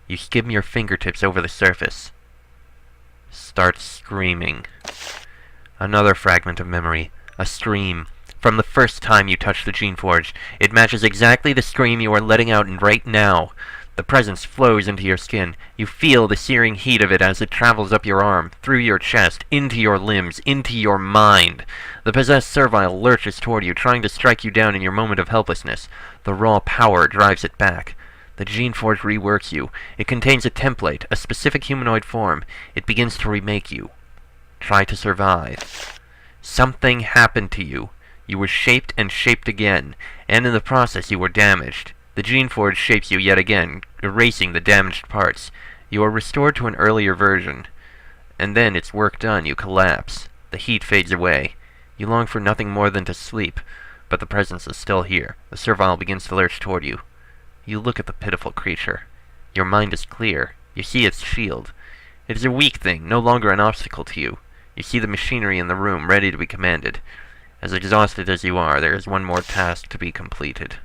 You skim your fingertips over the surface. Start screaming. Another fragment of memory. A scream. From the first time you touched the Geneforge. It matches exactly the scream you are letting out right now. The presence flows into your skin. You feel the searing heat of it as it travels up your arm, through your chest, into your limbs, into your mind. The possessed servile lurches toward you, trying to strike you down in your moment of helplessness. The raw power drives it back. The Geneforge reworks you. It contains a template, a specific humanoid form. It begins to remake you. Try to survive. Something happened to you. You were shaped and shaped again, and in the process you were damaged. The Geneforge shapes you yet again, erasing the damaged parts. You are restored to an earlier version. And then, its work done, you collapse. The heat fades away. You long for nothing more than to sleep, but the presence is still here. The servile begins to lurch toward you. You look at the pitiful creature. Your mind is clear. You see its shield. It is a weak thing, no longer an obstacle to you. You see the machinery in the room, ready to be commanded. As exhausted as you are, there is one more task to be completed.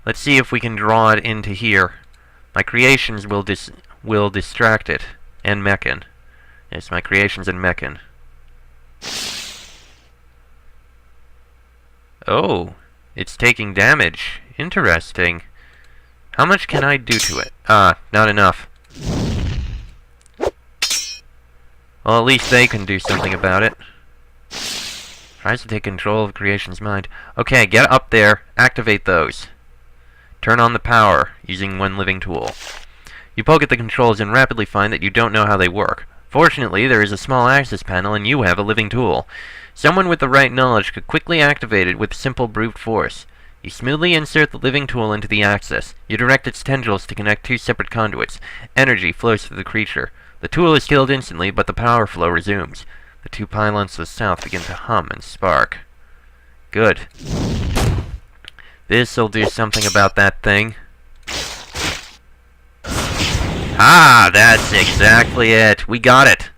Let's see if we can draw it into here. My creations will distract it. And Meccan. Yes, my creations and Meccan. Oh, it's taking damage. Interesting. How much can I do to it? Not enough. Well, at least they can do something about it. Tries to take control of creation's mind. Okay, get up there. Activate those. Turn on the power, using one living tool. You poke at the controls and rapidly find that you don't know how they work. Fortunately, there is a small access panel and you have a living tool. Someone with the right knowledge could quickly activate it with simple brute force. You smoothly insert the living tool into the access. You direct its tendrils to connect two separate conduits. Energy flows through the creature. The tool is killed instantly, but the power flow resumes. The two pylons to the south begin to hum and spark. Good. This'll do something about that thing. Ah, that's exactly it. We got it.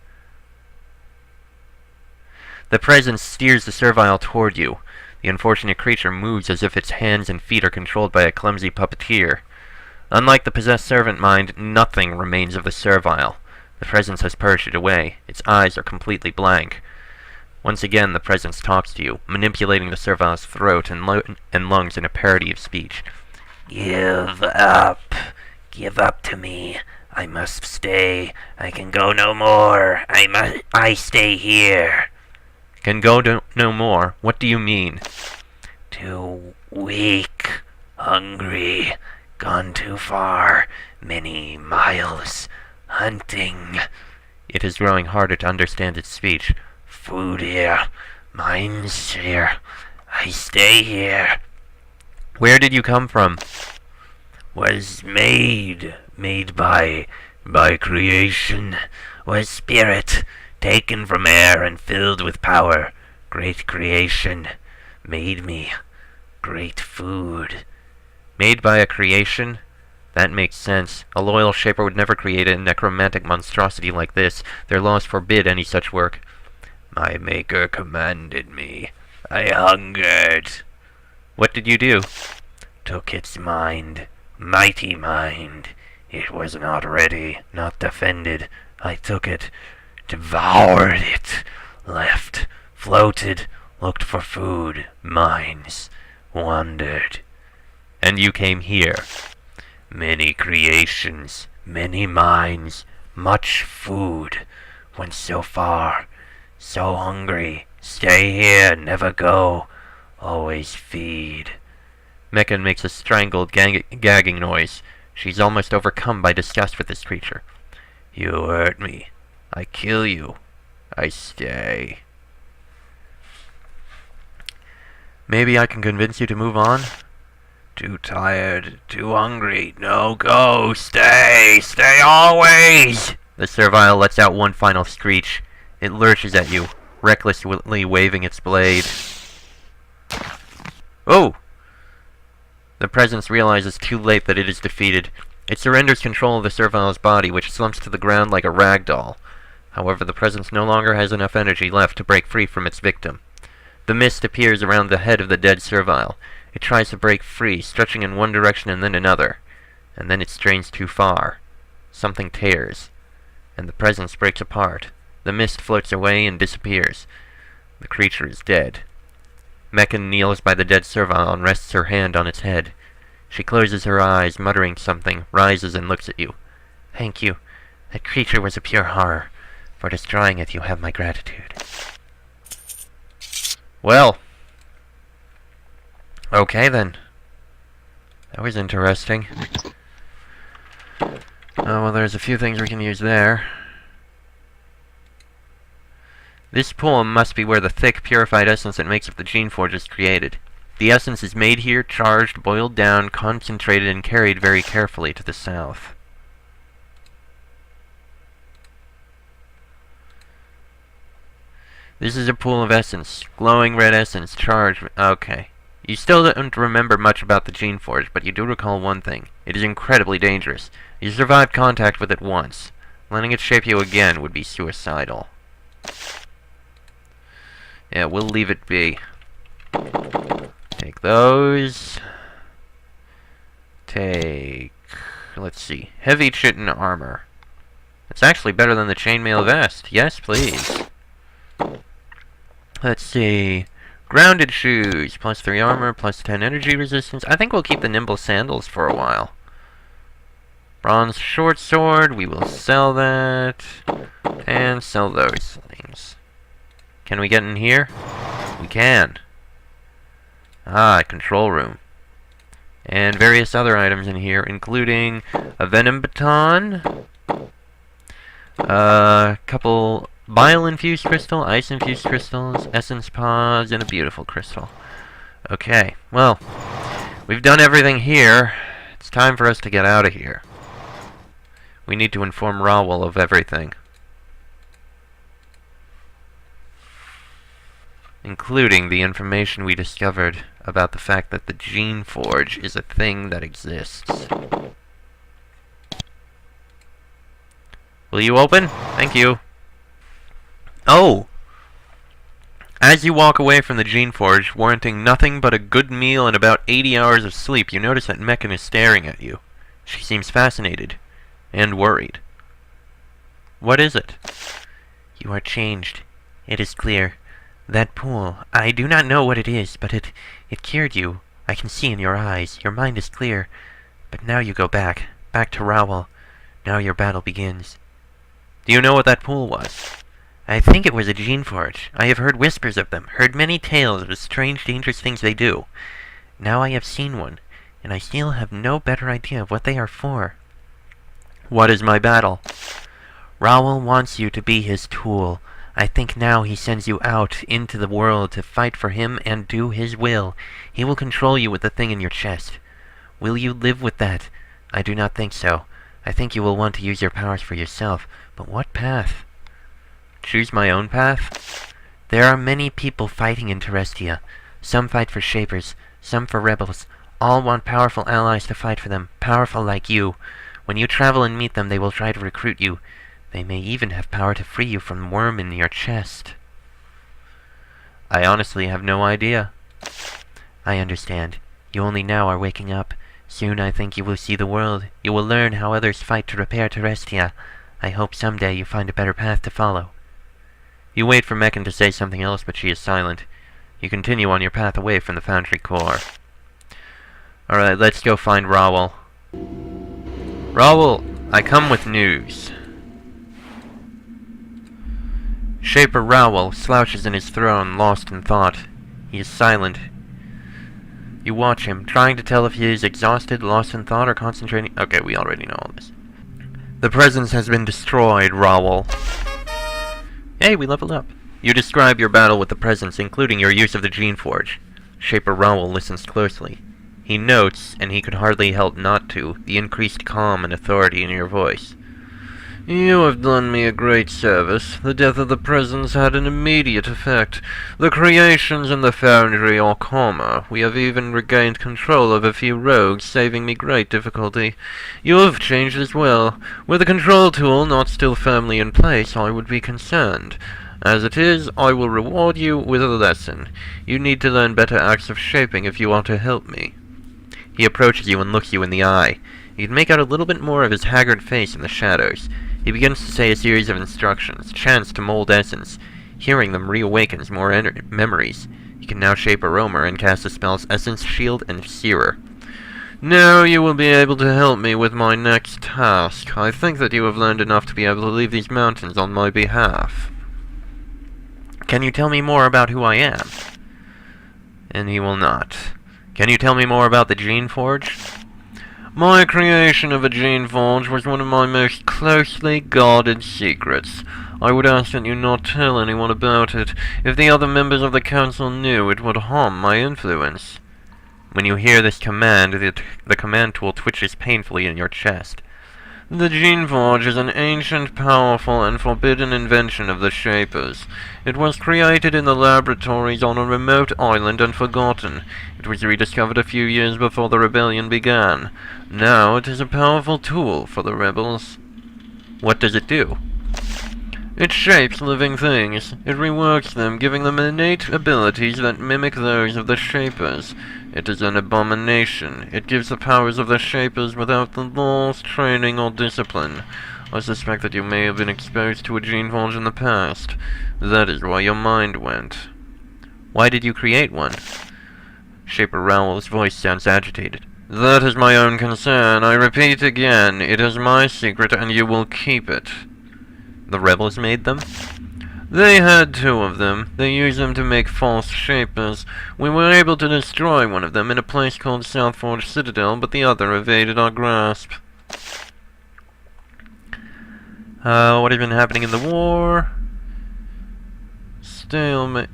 The presence steers the servile toward you. The unfortunate creature moves as if its hands and feet are controlled by a clumsy puppeteer. Unlike the possessed servant mind, nothing remains of the servile. The presence has purged it away. Its eyes are completely blank. Once again, the presence talks to you, manipulating the servile's throat and lungs in a parody of speech. Give up. Give up to me. I must stay. I can go no more. I stay here. Can go no more? What do you mean? Too weak. Hungry. Gone too far. Many miles. Hunting. It is growing harder to understand its speech. Food here. Mine's here. I stay here. Where did you come from? Was made by creation. Was spirit, taken from air and filled with power. Great creation. Made me. Great food. Made by a creation? That makes sense. A loyal shaper would never create a necromantic monstrosity like this. Their laws forbid any such work. My maker commanded me. I hungered. What did you do? Took its mind. Mighty mind. It was not ready, not defended. I took it. Devoured it. Left. Floated. Looked for food. Mines. Wandered. And you came here. Many creations. Many minds. Much food. Went so far. So hungry. Stay here, never go. Always feed. Meccan makes a strangled, gagging noise. She's almost overcome by disgust with this creature. You hurt me. I kill you. I stay. Maybe I can convince you to move on? Too tired, too hungry. No, go. Stay. Stay always. The servile lets out one final screech. It lurches at you, recklessly waving its blade. Oh! The presence realizes too late that it is defeated. It surrenders control of the servile's body, which slumps to the ground like a rag doll. However, the presence no longer has enough energy left to break free from its victim. The mist appears around the head of the dead servile. It tries to break free, stretching in one direction and then another. and then it strains too far. Something tears, and the presence breaks apart. The mist floats away and disappears. The creature is dead. Meccan kneels by the dead servile and rests her hand on its head. She closes her eyes, muttering something, rises and looks at you. Thank you. That creature was a pure horror. For destroying it, you have my gratitude. Well. Okay, then. That was interesting. Oh, well, there's a few things we can use there. This pool must be where the thick, purified essence that makes up the Geneforge is created. The essence is made here, charged, boiled down, concentrated, and carried very carefully to the south. This is a pool of essence. Glowing red essence, charged... Okay. You still don't remember much about the Geneforge, but you do recall one thing. It is incredibly dangerous. You survived contact with it once. Letting it shape you again would be suicidal. Yeah, we'll leave it be. Take those. Take... Let's see. Heavy chitin armor. It's actually better than the chainmail vest. Yes, please. Let's see. Grounded shoes. Plus 3 armor, plus 10 energy resistance. I think we'll keep the nimble sandals for a while. Bronze short sword. We will sell that. And sell those things. Can we get in here? We can. Ah, control room. And various other items in here, including a venom baton, a couple bile-infused crystal, ice-infused crystals, essence pods, and a beautiful crystal. Okay, well, we've done everything here. It's time for us to get out of here. We need to inform Rawal of everything. Including the information we discovered about the fact that the Geneforge is a thing that exists. Will you open? Thank you. Oh! As you walk away from the Geneforge, warranting nothing but a good meal and about 80 hours of sleep, you notice that Meccan is staring at you. She seems fascinated. And worried. What is it? You are changed. It is clear. That pool, I do not know what it is, but it cured you. I can see in your eyes. Your mind is clear. But now you go back to Rawal. Now your battle begins. Do you know what that pool was? I think it was a Geneforge. I have heard whispers of them, heard many tales of the strange, dangerous things they do. Now I have seen one, and I still have no better idea of what they are for. What is my battle? Rawal wants you to be his tool. I think now he sends you out into the world to fight for him and do his will. He will control you with the thing in your chest. Will you live with that? I do not think so. I think you will want to use your powers for yourself. But what path? Choose my own path? There are many people fighting in Terestia. Some fight for Shapers, some for rebels. All want powerful allies to fight for them, powerful like you. When you travel and meet them, they will try to recruit you. They may even have power to free you from the worm in your chest. I honestly have no idea. I understand. You only now are waking up. Soon I think you will see the world. You will learn how others fight to repair Terestia. I hope someday you find a better path to follow. You wait for Meccan to say something else, but she is silent. You continue on your path away from the Foundry core. Alright, let's go find Rawal. Rawal, I come with news. Shaper Rawal slouches in his throne, lost in thought. He is silent. You watch him, trying to tell if he is exhausted, lost in thought, or concentrating... Okay, we already know all this. The presence has been destroyed, Rawal. Hey, we leveled up. You describe your battle with the presence, including your use of the Geneforge. Shaper Rawal listens closely. He notes, and he could hardly help not to, the increased calm and authority in your voice. You have done me a great service. The death of the presence had an immediate effect. The creations in the foundry are calmer. We have even regained control of a few rogues, saving me great difficulty. You have changed as well. Were the control tool not still firmly in place, I would be concerned. As it is, I will reward you with a lesson. You need to learn better acts of shaping if you want to help me. He approaches you and looks you in the eye. You can make out a little bit more of his haggard face in the shadows. He begins to say a series of instructions, chants to mold essence. Hearing them reawakens more memories. You can now shape aroma and cast the spells Essence, Shield, and Searer. Now you will be able to help me with my next task. I think that you have learned enough to be able to leave these mountains on my behalf. Can you tell me more about who I am? And he will not. Can you tell me more about the Geneforge? My creation of a Geneforge was one of my most closely guarded secrets. I would ask that you not tell anyone about it. If the other members of the council knew, it would harm my influence. When you hear this command, the command tool twitches painfully in your chest. The Geneforge is an ancient, powerful, and forbidden invention of the Shapers. It was created in the laboratories on a remote island and forgotten. It was rediscovered a few years before the rebellion began. Now it is a powerful tool for the rebels. What does it do? It shapes living things. It reworks them, giving them innate abilities that mimic those of the Shapers. It is an abomination. It gives the powers of the Shapers without the laws, training, or discipline. I suspect that you may have been exposed to a Geneforge in the past. That is why your mind went. Why did you create one? Shaper Rawal's voice sounds agitated. That is my own concern. I repeat again, it is my secret and you will keep it. The rebels made them? They had two of them. They used them to make false Shapers. We were able to destroy one of them in a place called Southforge Citadel, but the other evaded our grasp. What has been happening in the war? Stalemate.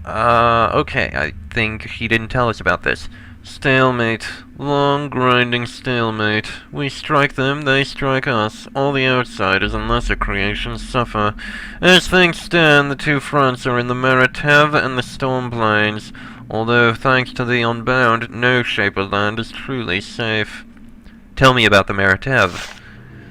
Okay, I think he didn't tell us about this. Stalemate. Long, grinding stalemate. We strike them, they strike us. All the outsiders and lesser creations suffer. As things stand, the two fronts are in the Maritev and the Storm Plains. Although, thanks to the Unbound, no Shaper land is truly safe. Tell me about the Maritev.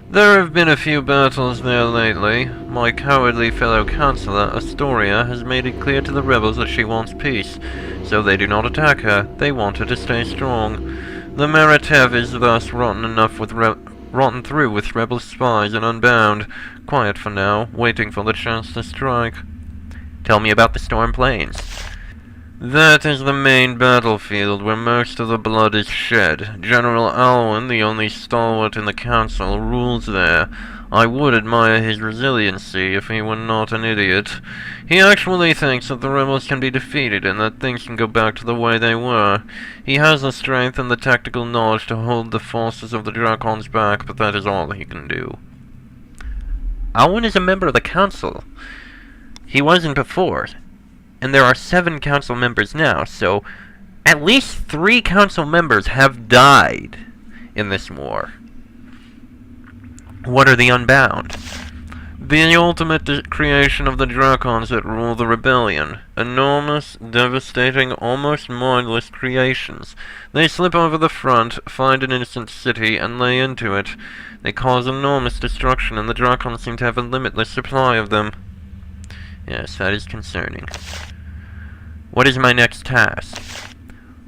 There have been a few battles there lately. My cowardly fellow councillor, Astoria, has made it clear to the rebels that she wants peace, so they do not attack her. They want her to stay strong. The Maritev is thus rotten through with rebel spies and Unbound. Quiet for now, waiting for the chance to strike. Tell me about the Storm Plains. That is the main battlefield where most of the blood is shed. General Alwyn, the only stalwart in the council, rules there. I would admire his resiliency if he were not an idiot. He actually thinks that the rebels can be defeated and that things can go back to the way they were. He has the strength and the tactical knowledge to hold the forces of the Drakons back, but that is all he can do. Alwyn is a member of the council. He wasn't before. And there are 7 council members now, so at least 3 council members have died in this war. What are the Unbound? The ultimate creation of the Drakons that rule the rebellion. Enormous, devastating, almost mindless creations. They slip over the front, find an innocent city, and lay into it. They cause enormous destruction, and the Drakons seem to have a limitless supply of them. Yes, that is concerning. What is my next task?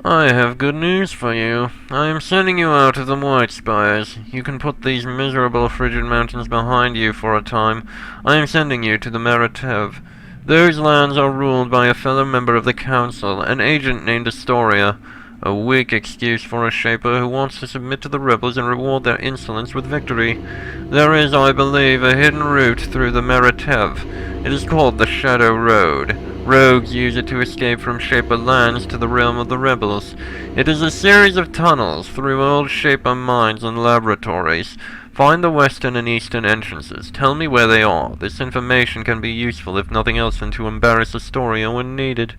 I have good news for you. I am sending you out of the White Spires. You can put these miserable frigid mountains behind you for a time. I am sending you to the Maritev. Those lands are ruled by a fellow member of the council, an agent named Astoria. A weak excuse for a Shaper who wants to submit to the rebels and reward their insolence with victory. There is, I believe, a hidden route through the Maritev. It is called the Shadow Road. Rogues use it to escape from Shaper lands to the realm of the rebels. It is a series of tunnels through old Shaper mines and laboratories. Find the western and eastern entrances. Tell me where they are. This information can be useful, if nothing else, than to embarrass Astoria when needed.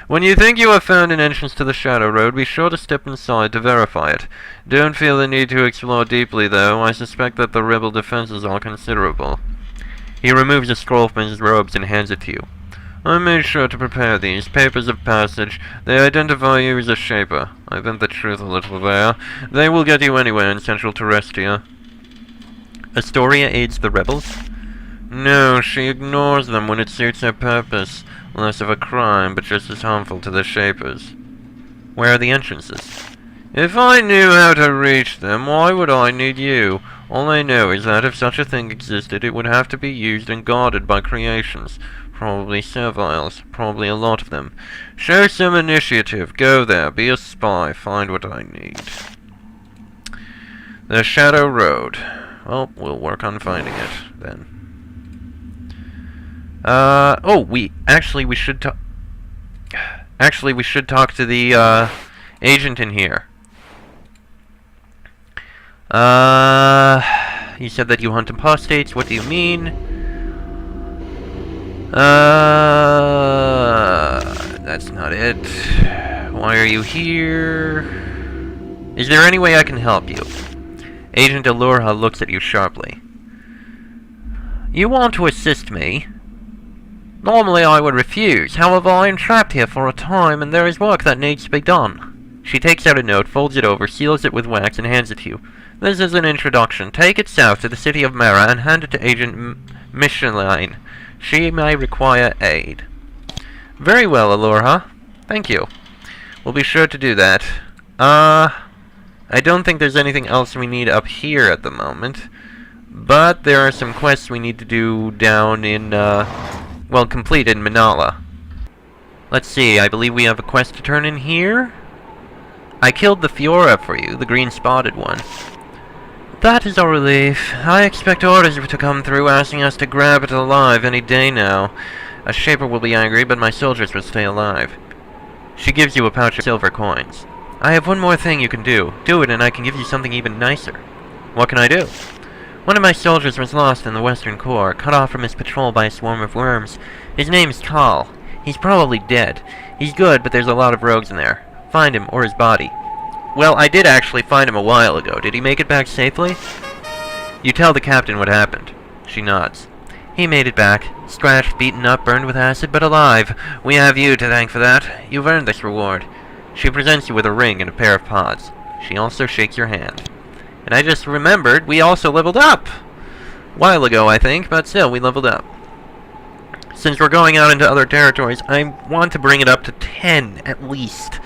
When you think you have found an entrance to the Shadow Road, be sure to step inside to verify it. Don't feel the need to explore deeply, though. I suspect that the rebel defenses are considerable. He removes a scroll from his robes and hands it to you. I made sure to prepare these papers of passage. They identify you as a Shaper. I bent the truth a little there. They will get you anywhere in Central Terrestia. Astoria aids the rebels? No, she ignores them when it suits her purpose. Less of a crime, but just as harmful to the Shapers. Where are the entrances? If I knew how to reach them, why would I need you? All I know is that if such a thing existed, it would have to be used and guarded by creations. Probably serviles. Probably a lot of them. Show some initiative. Go there. Be a spy. Find what I need. The Shadow Road. Well, we'll work on finding it, then. We should talk... Actually, we should talk to the, agent in here. You said that you hunt apostates. What do you mean? That's not it. Why are you here? Is there any way I can help you? Agent Alurha looks at you sharply. You want to assist me? Normally I would refuse. However, I am trapped here for a time, and there is work that needs to be done. She takes out a note, folds it over, seals it with wax, and hands it to you. This is an introduction. Take it south to the city of Mara and hand it to Agent Michelin. She may require aid. Very well, Alurha. Thank you. We'll be sure to do that. I don't think there's anything else we need up here at the moment. But there are some quests we need to do down in, complete in Manala. Let's see, I believe we have a quest to turn in here. I killed the Fiora for you, the green-spotted one. That is a relief. I expect orders to come through asking us to grab it alive any day now. A shaper will be angry, but my soldiers will stay alive. She gives you a pouch of silver coins. I have one more thing you can do. Do it and I can give you something even nicer. What can I do? One of my soldiers was lost in the Western Corps, cut off from his patrol by a swarm of worms. His name's Tal. He's probably dead. He's good, but there's a lot of rogues in there. Find him, or his body. Well, I did actually find him a while ago. Did he make it back safely? You tell the captain what happened. She nods. He made it back. Scratched, beaten up, burned with acid, but alive. We have you to thank for that. You've earned this reward. She presents you with a ring and a pair of pods. She also shakes your hand. And I just remembered, we also leveled up! A while ago, I think, but still, we leveled up. Since we're going out into other territories, I want to bring it up to 10, at least.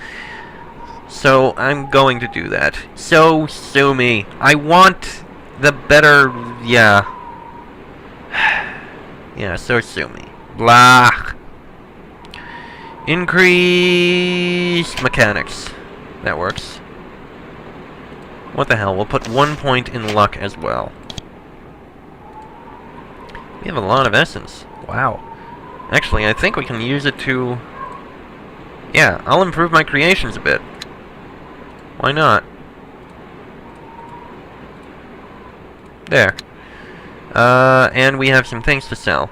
So, I'm going to do that. So, sue me. I want the better... yeah. Yeah, so sue me. Blah. Increase mechanics. That works. What the hell, we'll put 1 point in luck as well. We have a lot of essence. Wow. Actually, I think we can use it to... yeah, I'll improve my creations a bit. Why not? There. And we have some things to sell.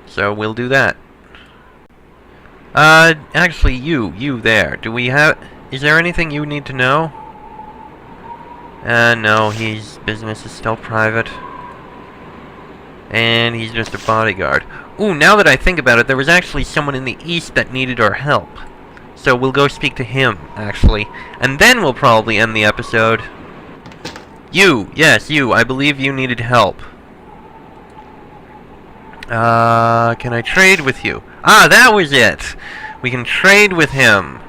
So we'll do that. Actually, you there. Do we have... is there anything you need to know? No, his business is still private. And he's just a bodyguard. Ooh, now that I think about it, there was actually someone in the east that needed our help. So we'll go speak to him, actually. And then we'll probably end the episode. You! Yes, you. I believe you needed help. Can I trade with you? Ah, that was it! We can trade with him.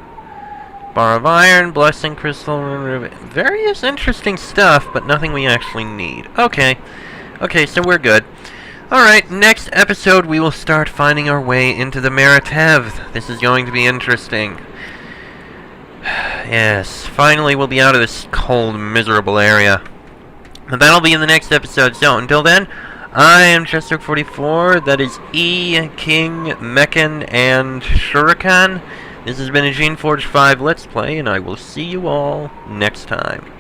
Bar of iron, blessing crystal, various interesting stuff, but nothing we actually need. Okay. Okay, so we're good. Alright, next episode we will start finding our way into the Maratev. This is going to be interesting. Yes, finally we'll be out of this cold, miserable area. But that'll be in the next episode, so until then, I am Chester44, that is E, King, Meccan, and Shuriken. This has been a Geneforge 5 Let's Play, and I will see you all next time.